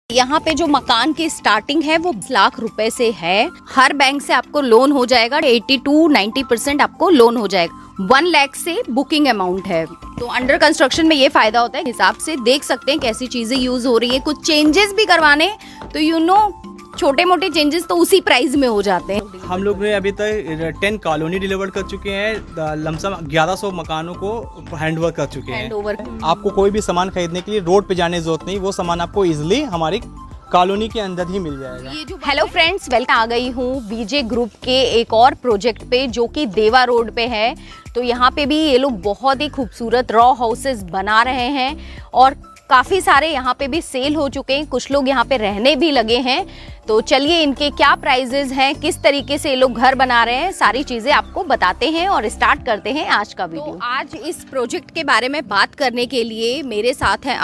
यहाँ पे जो मकान की स्टार्टिंग है वो लाख रुपए से है। हर बैंक से आपको लोन हो जाएगा, 80-90% आपको लोन हो जाएगा। 1 लाख से बुकिंग अमाउंट है। तो अंडर कंस्ट्रक्शन में ये फायदा होता है, हिसाब से देख सकते हैं कैसी चीजें यूज हो रही है। कुछ चेंजेस भी करवाने तो छोटे मोटे चेंजेस तो उसी प्राइस में हो जाते हैं। हम लोग ने अभी तक 10 कॉलोनी डिलीवर कर चुके हैं, लमसम 1100 मकानों को हैंडओवर कर चुके हैं। आपको कोई भी सामान खरीदने के लिए रोड पे जाने की जरूरत नहीं, वो सामान आपको इजिली हमारी कॉलोनी के अंदर ही मिल जाएगा। Hello friends, welcome. आ गई हूँ वीजे ग्रुप के एक और प्रोजेक्ट पे जो कि देवा रोड पे है। तो यहाँ पे भी ये लोग बहुत ही खूबसूरत रॉ हाउसेस बना रहे हैं और काफ़ी सारे यहाँ पे भी सेल हो चुके हैं। कुछ लोग यहाँ पे रहने भी लगे हैं। तो चलिए इनके क्या प्राइजेज हैं, किस तरीके से ये लोग घर बना रहे हैं, सारी चीज़ें आपको बताते हैं और स्टार्ट करते हैं आज का वीडियो। तो आज इस प्रोजेक्ट के बारे में बात करने के लिए मेरे साथ हैं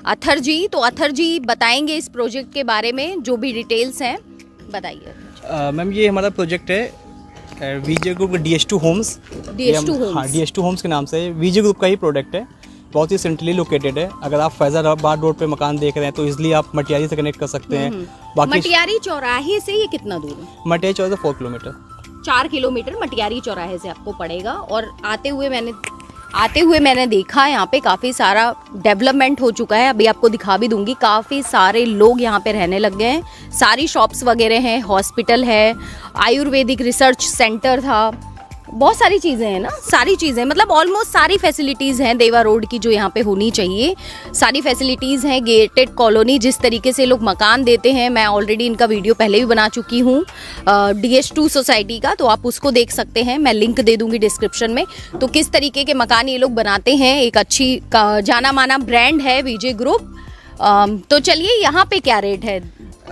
अथर जी। तो अथर जी बताएंगे इस प्रोजेक्ट के बारे में जो भी डिटेल्स हैं, बताइए। मैम ये हमारा प्रोजेक्ट है वीजे ग्रुप DS2 होम्स। हाँ, DS2 होम्स के नाम से वीजे ग्रुप का ही प्रोडक्ट है। बहुत ही सेंट्रली लोकेटेड है। अगर आप फैजाबाद रोड पे मकान देख रहे हैं तो इजिली आप मटियारी से कनेक्ट कर सकते हैं। बाकी मटियारी चौराहे से ये कितना दूर है? मटियारी चौराहे से 4 किलोमीटर, 4 किलोमीटर मटियारी चौराहे से आपको पड़ेगा। और आते हुए मैंने देखा यहाँ पे काफ़ी सारा डेवलपमेंट हो चुका है। अभी आपको दिखा भी दूंगी, काफ़ी सारे लोग यहाँ पे रहने लग गए हैं। सारी शॉप्स वगैरह हैं, हॉस्पिटल है, आयुर्वेदिक रिसर्च सेंटर था, बहुत सारी चीज़ें हैं ना, सारी चीज़ें मतलब ऑलमोस्ट सारी फैसिलिटीज़ हैं देवा रोड की जो यहाँ पे होनी चाहिए। सारी फैसिलिटीज़ हैं। गेटेड कॉलोनी जिस तरीके से लोग मकान देते हैं, मैं ऑलरेडी इनका वीडियो पहले भी बना चुकी हूँ DS2 सोसाइटी का, तो आप उसको देख सकते हैं। मैं लिंक दे दूँगी डिस्क्रिप्शन में। तो किस तरीके के मकान ये लोग बनाते हैं, एक अच्छी जाना माना ब्रांड है वीजे ग्रुप। तो चलिए यहाँ पे क्या रेट है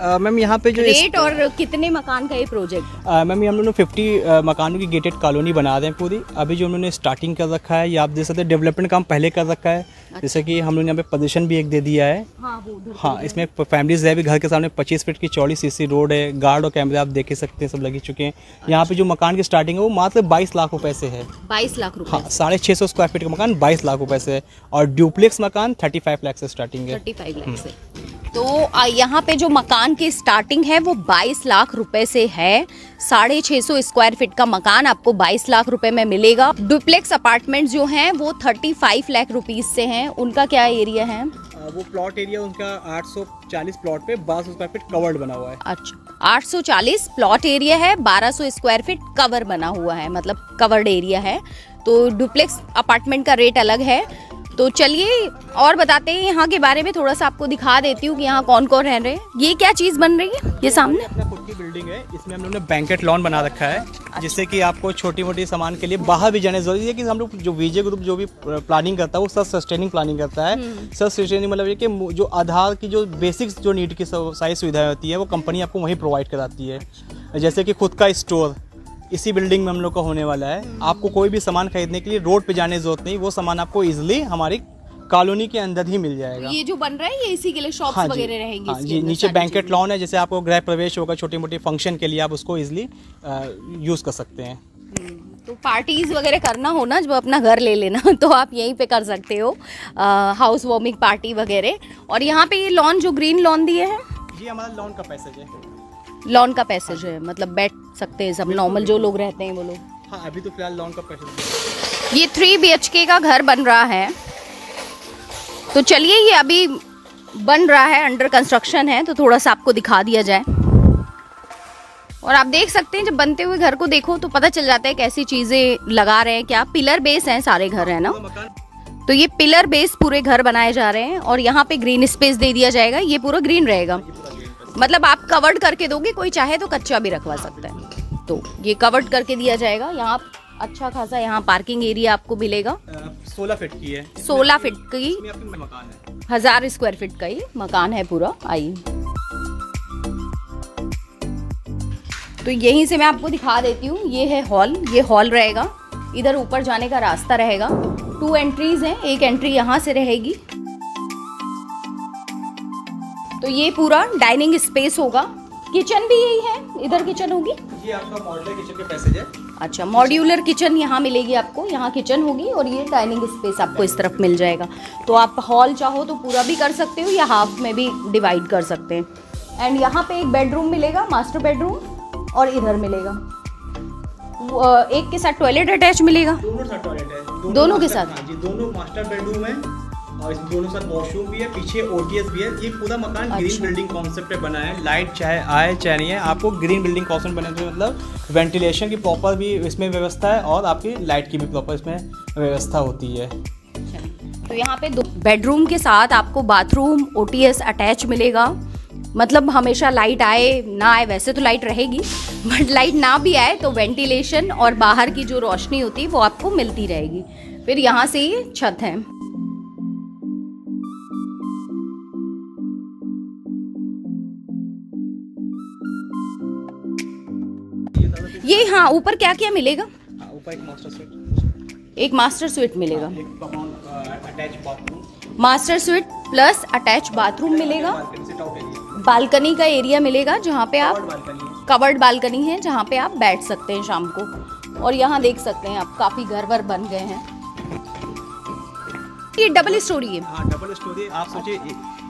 मैम? यहाँ पे जो रेट और कितने मकान का ये प्रोजेक्ट? मैम ये हम लोगों ने 50 मकानों की गेटेड कॉलोनी बना रहे हैं पूरी। अभी जो उन्होंने स्टार्टिंग कर रखा है, ये आप देख सकते हैं डेवलपमेंट काम पहले कर रखा है। जैसे कि हम लोग ने यहाँ पे पोजीशन भी एक दे दिया है। हाँ, इसमें फैमिलीज है भी। घर के सामने 25 फीट की चौड़ी CC रोड है। गार्ड और कैमरे आप देख सकते हैं, सब लगे चुके हैं। यहाँ पे जो मकान की स्टार्टिंग है वो मात्र 22 लाख रुपए से है। 22 लाख रुपए? हाँ, 650 स्क्वायर फीट का मकान 22 लाख रुपए से है। और ड्यूप्लेक्स मकान 35 लाख से स्टार्टिंग है। 35 लाख से। तो यहाँ पे जो मकान की स्टार्टिंग है वो 22 लाख रुपए से है। 650 स्क्वायर फीट का मकान आपको 22 लाख रुपए में मिलेगा। डुप्लेक्स अपार्टमेंट जो हैं वो 35 लाख रुपीस से हैं। उनका क्या एरिया है? वो प्लॉट एरिया उनका 840 प्लॉट पे 1200 स्क्वायर फीट कवर्ड बना हुआ है। अच्छा, 840 प्लॉट एरिया है, 1200 स्क्वायर फीट कवर बना हुआ है, मतलब कवर्ड एरिया है। तो डुप्लेक्स अपार्टमेंट का रेट अलग है। तो चलिए और बताते हैं यहाँ के बारे में, थोड़ा सा आपको दिखा देती हूँ कि यहाँ कौन कौन रह रहे हैं। ये क्या चीज़ बन रही है? ये सामने अपना खुद की बिल्डिंग है। इसमें हम लोगों ने बैंकेट लॉन बना रखा है, जिससे कि आपको छोटी मोटी सामान के लिए बाहर भी जाने जरूरी है। कि हम लोग जो वीजे ग्रुप जो भी प्लानिंग करता है वो सेल्फ सस्टेनिंग प्लानिंग करता है। सेल्फ सस्टेनिंग मतलब ये कि जो आधार की जो बेसिक्स जो नीड की सारी सुविधाएं होती है वो कंपनी आपको वहीं प्रोवाइड कराती है। जैसे कि खुद का स्टोर इसी बिल्डिंग में हम लोग का होने वाला है। आपको कोई भी सामान खरीदने के लिए रोड पे जाने की जरूरत नहीं, वो सामान आपको इजिली हमारी कॉलोनी के अंदर ही मिल जाएगा। ये जो बन रहा है ये इसी के लिए शॉप्स वगैरह रहेंगी? हाँ जी, नीचे बैंकेट लॉन है। जैसे आपको गृह प्रवेश होगा, छोटे मोटे फंक्शन के लिए आप उसको इजिली यूज कर सकते हैं। तो पार्टीज वगैरह करना हो ना, जब अपना घर ले लेना तो आप यहीं पे कर सकते हो, हाउस वार्मिंग पार्टी वगैरह। और यहाँ पे ये लॉन जो ग्रीन लॉन दिए हैं, ये हमारा लॉन का पैसेज है। लॉन का पैसेज है, मतलब बैठ सकते हैं सब नॉर्मल जो लोग रहते हैं वो लोग। हाँ, अभी तो फिलहाल लॉन का पैसेज। ये 3 BHK का घर बन रहा है। तो चलिए ये अभी बन रहा है, अंडर कंस्ट्रक्शन है, तो थोड़ा सा आपको दिखा दिया जाए। और आप देख सकते हैं जब बनते हुए घर को देखो तो पता चल जाता है कैसी चीजें लगा रहे हैं। क्या पिलर बेस हैं सारे घर, है ना? तो ये पिलर बेस पूरे घर बनाए जा रहे हैं। और यहाँ पे ग्रीन स्पेस दे दिया जाएगा, ये पूरा ग्रीन रहेगा। मतलब आप कवर्ड करके दोगे, कोई चाहे तो कच्चा भी रखवा सकता है। तो ये कवर्ड करके दिया जाएगा। यहाँ अच्छा खासा यहाँ पार्किंग एरिया आपको मिलेगा। 16 फीट की है। 16 फीट की मकान है। 1000 स्क्वायर फीट का ही मकान है पूरा। आइए तो यहीं से मैं आपको दिखा देती हूँ। ये है हॉल, ये हॉल रहेगा। इधर ऊपर जाने का रास्ता रहेगा। 2 एंट्रीज हैं, एक एंट्री यहाँ से रहेगी। तो ये पूरा डाइनिंग स्पेस होगा। किचन भी यही है, इधर किचन होगी। ये आपका मॉड्यूलर किचन के पैसेज है। अच्छा, मॉड्यूलर किचन यहाँ मिलेगी आपको, यहाँ किचन होगी और ये डाइनिंग स्पेस आपको इस तरफ मिल जाएगा। तो आप हॉल चाहो तो पूरा भी कर सकते हो या हाफ में भी डिवाइड कर सकते हैं। एंड यहाँ पे एक बेडरूम मिलेगा, मास्टर बेडरूम, और इधर मिलेगा एक के साथ टॉयलेट अटैच मिलेगा। दोनों साथ टॉयलेट है, दोनों के साथ? हाँ जी, दोनों मास्टर बेडरूम है और इसमें दोनों साथ वॉशरूम भी है, पीछे ओटीएस भी है। ये पूरा मकान ग्रीन बिल्डिंग कॉन्सेप्ट पे बना है। लाइट चाहे आए चाहे नहीं है, आपको ग्रीन बिल्डिंग कॉन्सेप्ट बने हुए, मतलब वेंटिलेशन की प्रॉपर भी इसमें व्यवस्था है और आपकी लाइट की भी प्रॉपर इसमें व्यवस्था होती है। तो यहाँ पे 2 बेडरूम के साथ आपको बाथरूम ओटीएस अटैच मिलेगा। मतलब हमेशा लाइट आए ना आए, वैसे तो लाइट रहेगी, बट लाइट ना भी आए तो वेंटिलेशन और बाहर की जो रोशनी होती है वो आपको मिलती रहेगी। फिर यहाँ से ये छत है। ये हाँ, ऊपर क्या क्या मिलेगा? ऊपर एक मास्टर स्वीट, एक मास्टर स्वीट मिलेगा, attach bathroom, master sweet plus attach bathroom मिलेगा। बालकनी का एरिया मिलेगा जहाँ पे आप कवर्ड बालकनी है, जहाँ पे आप बैठ सकते हैं शाम को। और यहाँ देख सकते हैं आप काफी घर वर बन गए हैं। ये डबल स्टोरी है। हाँ, डबल स्टोरी। आप सोचिए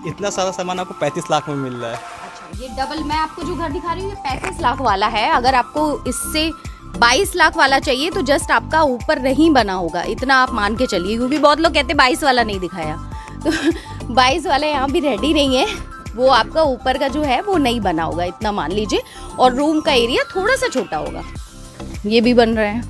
इतना सारा सामान आपको 35 लाख में मिल रहा है। अच्छा, ये डबल, मैं आपको जो घर दिखा रही हूँ ये 35 लाख वाला है। अगर आपको इससे 22 लाख वाला चाहिए तो जस्ट आपका ऊपर नहीं बना होगा, इतना आप मान के चलिए, क्योंकि बहुत लोग कहते हैं 22 वाला नहीं दिखाया। तो 22 वाला यहाँ भी रेडी नहीं है, वो आपका ऊपर का जो है वो नहीं बना होगा, इतना मान लीजिए। और रूम का एरिया थोड़ा सा छोटा होगा। ये भी बन रहे हैं।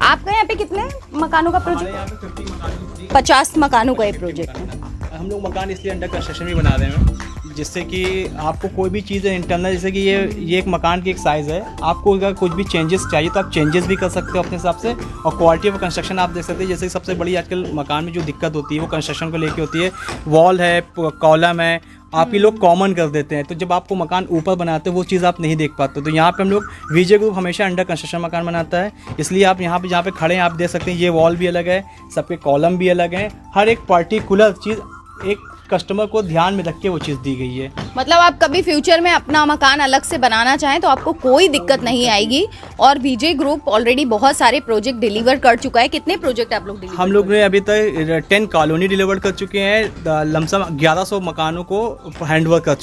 आपका यहाँ पे कितने मकानों का प्रोजेक्ट? 50 मकानों का ये प्रोजेक्ट है। हम लोग मकान इसलिए अंडर कंस्ट्रक्शन भी बना रहे हैं जिससे कि आपको कोई भी चीज़ इंटरनल, जैसे कि ये एक मकान की एक साइज़ है, आपको अगर कुछ भी चेंजेस चाहिए तो आप चेंजेस भी कर सकते हो अपने हिसाब से। और क्वालिटी ऑफ कंस्ट्रक्शन आप देख सकते हैं। जैसे सबसे बड़ी आजकल मकान में जो दिक्कत होती है वो कंस्ट्रक्शन को लेके होती है। वॉल है, कॉलम है, आप ये लोग कॉमन कर देते हैं, तो जब आपको मकान ऊपर बनाते हो वो चीज़ आप नहीं देख पाते। तो यहाँ पे हम लोग विजय ग्रुप हमेशा अंडर कंस्ट्रक्शन मकान बनाता है, इसलिए आप यहाँ पे जहाँ पे खड़े हैं आप देख सकते हैं ये वॉल भी अलग है, सबके कॉलम भी अलग हैं, हर एक पर्टिकुलर चीज़ एक कस्टमर को ध्यान में रख के वो चीज़ दी गई है। मतलब आप कभी फ्यूचर में अपना मकान अलग से बनाना चाहें तो आपको कोई दिक्कत नहीं आएगी। और विजय ग्रुप ऑलरेडी बहुत सारे प्रोजेक्ट डिलीवर कर चुका है। कितने प्रोजेक्ट आप लोग? हम लोग ने अभी तक 10 कॉलोनी डिलीवर कर चुके हैं, लमसम 1100 मकानों को हैंड ओवर कर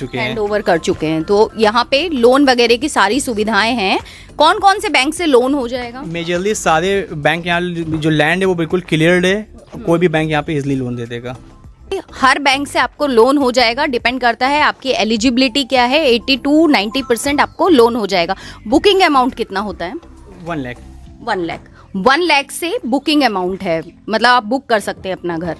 चुके हैं। तो यहाँ पे लोन वगैरह की सारी सुविधाएं हैं। कौन कौन से बैंक से लोन हो जाएगा? मेजरली सारे बैंक, यहाँ जो लैंड है वो बिल्कुल क्लियर्ड है, कोई भी बैंक यहाँ पे इजिली लोन दे देगा। हर बैंक से आपको लोन हो जाएगा, डिपेंड करता है आपकी एलिजिबिलिटी क्या है। 80 to 90% आपको लोन हो जाएगा। बुकिंग अमाउंट कितना होता है? 1 लाख। 1 लाख से बुकिंग अमाउंट है, मतलब आप बुक कर सकते हैं अपना घर।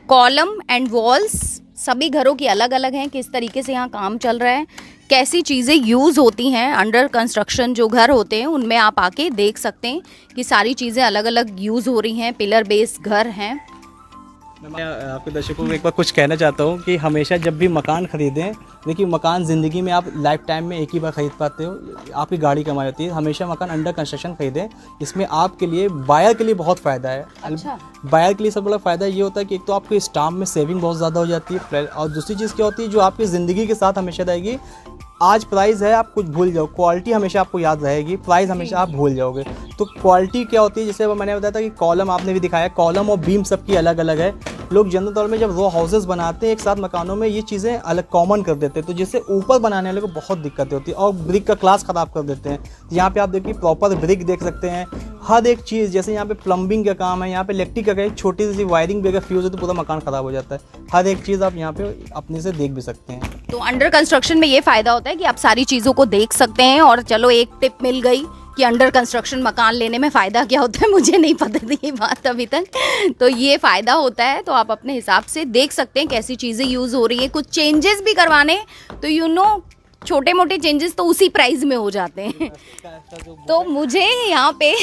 कॉलम एंड वॉल्स सभी घरों की अलग अलग हैं। किस तरीके से यहाँ काम चल रहा है, कैसी चीज़ें यूज़ होती हैं अंडर कंस्ट्रक्शन, जो घर होते हैं उनमें आप आके देख सकते हैं कि सारी चीज़ें अलग अलग यूज़ हो रही हैं। पिलर बेस घर हैं। मैं आपके दर्शकों को एक बार कुछ कहना चाहता हूँ कि हमेशा जब भी मकान खरीदें, देखिए मकान ज़िंदगी में आप लाइफ टाइम में एक ही बार खरीद पाते हो, आपकी गाड़ी कमाई होती है। हमेशा मकान अंडर कंस्ट्रक्शन खरीदें, इसमें आपके लिए, बायर के लिए बहुत फ़ायदा है। अच्छा। बायर के लिए सबसे बड़ा फ़ायदा ये होता है कि एक तो आपके स्टाफ में सेविंग बहुत ज़्यादा हो जाती है, और दूसरी चीज़ क्या होती है जो आपकी ज़िंदगी के साथ हमेशा रहेगी। आज प्राइस है, आप कुछ भूल जाओ, क्वालिटी हमेशा आपको याद रहेगी, प्राइस हमेशा आप भूल जाओगे। तो क्वालिटी क्या होती है, जैसे मैंने बताया था कि कॉलम आपने भी दिखाया, कॉलम और बीम सबकी अलग अलग है। लोग जनरल तौर में जब रो हाउसेस बनाते हैं एक साथ मकानों में, ये चीज़ें अलग कॉमन कर देते हैं, तो जिससे ऊपर बनाने वाले को बहुत दिक्कतें होती है और ब्रिक का क्लास ख़राब कर देते हैं। तो यहाँ पे आप देखिए प्रॉपर ब्रिक देख सकते हैं, हर एक चीज़, जैसे यहाँ पे प्लम्बिंग का काम है, यहाँ पे इलेक्ट्रिक का, छोटी सी वायरिंग भी अगर फ्यूज़ है तो पूरा मकान ख़राब हो जाता है। हर एक चीज़ आप यहाँ पे अपने से देख भी सकते हैं। तो अंडर कंस्ट्रक्शन में ये फ़ायदा होता है कि आप सारी चीज़ों को देख सकते हैं। और चलो एक टिप मिल गई कि अंडर कंस्ट्रक्शन मकान लेने में फ़ायदा क्या होता है, मुझे नहीं पता थी ये बात अभी तक। तो ये फ़ायदा होता है, तो आप अपने हिसाब से देख सकते हैं कैसी चीज़ें यूज़ हो रही हैं। कुछ चेंजेस भी करवाने तो छोटे मोटे चेंजेस तो उसी प्राइस में हो जाते हैं। तो मुझे यहाँ पे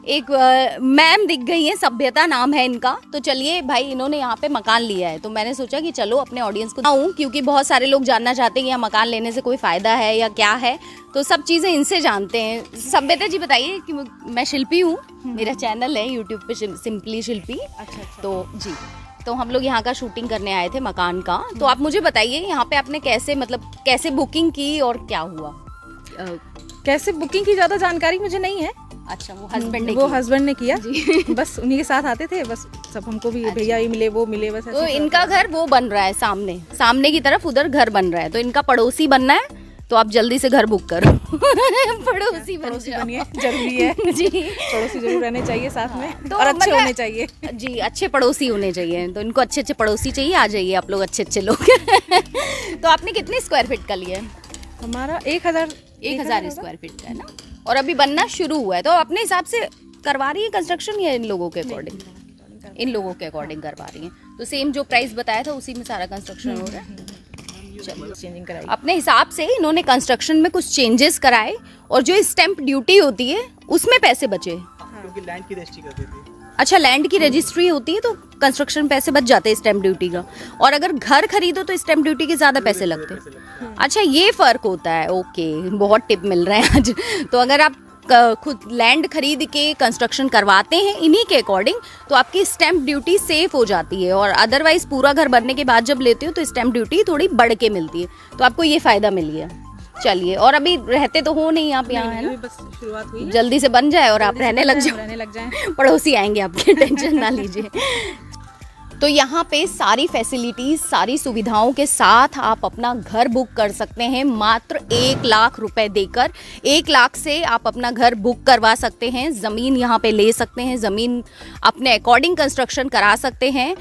एक मैम दिख गई हैं, सभ्यता नाम है इनका। तो चलिए भाई, इन्होंने यहाँ पे मकान लिया है, तो मैंने सोचा कि चलो अपने ऑडियंस को बताऊं, क्योंकि बहुत सारे लोग जानना चाहते हैं कि यहाँ मकान लेने से कोई फ़ायदा है या क्या है, तो सब चीज़ें इनसे जानते हैं। सभ्यता जी बताइए कि मैं शिल्पी हूँ, मेरा चैनल है यूट्यूब पे सिंपली शिल्पी। अच्छा। तो जी, तो हम लोग यहाँ का शूटिंग करने आए थे मकान का। तो आप मुझे बताइए यहाँ पे आपने कैसे बुकिंग की और क्या हुआ? कैसे बुकिंग की ज़्यादा जानकारी मुझे नहीं है, अच्छा, वो हस्बैंड ने वो किया। हस्बैंड ने किया बस उन्हीं के साथ आते थे, बस सब हमको भी भैया ये मिले वो मिले बस तो ऐसे ही इनका घर वो बन रहा है सामने, सामने की तरफ उधर घर बन रहा है, तो इनका पड़ोसी बनना है, तो आप जल्दी से घर बुक करो। पड़ोसी बन पड़ोसी जाओ। बनिए, जरूरी है जी। पड़ोसी जरूर रहने चाहिए साथ में, तो और अच्छे मतलब- होने चाहिए। जी, अच्छे पड़ोसी होने चाहिए, तो इनको अच्छे अच्छे पड़ोसी चाहिए, आ जाइए आप लोग अच्छे अच्छे लोग। तो आपने कितने स्क्वायर फीट का लिया है? हमारा 1000 स्क्वायर फीट का है ना, और अभी बनना शुरू हुआ है, तो अपने हिसाब से करवा रही है कंस्ट्रक्शन या इन लोगों के अकॉर्डिंग? इन लोगों के अकॉर्डिंग करवा रही है, तो सेम जो प्राइस बताया था उसी में सारा कंस्ट्रक्शन हो रहा है। चलिए, चेंजिंग कराई। अपने हिसाब से इन्होंने कंस्ट्रक्शन में कुछ चेंजेस कराए, और जो स्टैंप ड्यूटी होती है उसमें पैसे बचे। क्योंकि लैंड की रजिस्ट्री करती थी। अच्छा, लैंड की रजिस्ट्री होती है तो कंस्ट्रक्शन पैसे बच जाते हैं स्टैंप ड्यूटी का, और अगर घर खरीदो तो स्टैंप ड्यूटी के ज़्यादा पैसे लगते हैं। अच्छा, ये फ़र्क होता है। ओके, बहुत टिप मिल रहे हैं आज। तो अगर आप खुद लैंड खरीद के कंस्ट्रक्शन करवाते हैं इन्हीं के अकॉर्डिंग, तो आपकी स्टैंप ड्यूटी सेफ हो जाती है, और अदरवाइज पूरा घर बनने के बाद जब लेते हो तो स्टैंप ड्यूटी थोड़ी बढ़ के मिलती है, तो आपको ये फ़ायदा मिल गया। चलिए, और अभी रहते तो हो नहीं आप यहाँ, है अभी ना? बस शुरुआत हुई है, जल्दी से बन जाए और आप रहने लग जाओ, रहने लग जाए। पड़ोसी आएंगे आपके, टेंशन ना लीजिए। तो यहाँ पे सारी फैसिलिटीज, सारी सुविधाओं के साथ आप अपना घर बुक कर सकते हैं मात्र 1 लाख रुपए देकर। 1 लाख से आप अपना घर बुक करवा सकते हैं, ज़मीन यहाँ पे ले सकते हैं, ज़मीन अपने अकॉर्डिंग कंस्ट्रक्शन करा सकते हैं।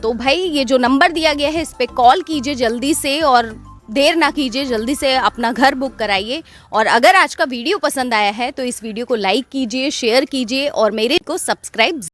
तो भाई, ये जो नंबर दिया गया है इस पे कॉल कीजिए जल्दी से, और देर ना कीजिए, जल्दी से अपना घर बुक कराइए। और अगर आज का वीडियो पसंद आया है तो इस वीडियो को लाइक कीजिए, शेयर कीजिए, और मेरे को सब्सक्राइब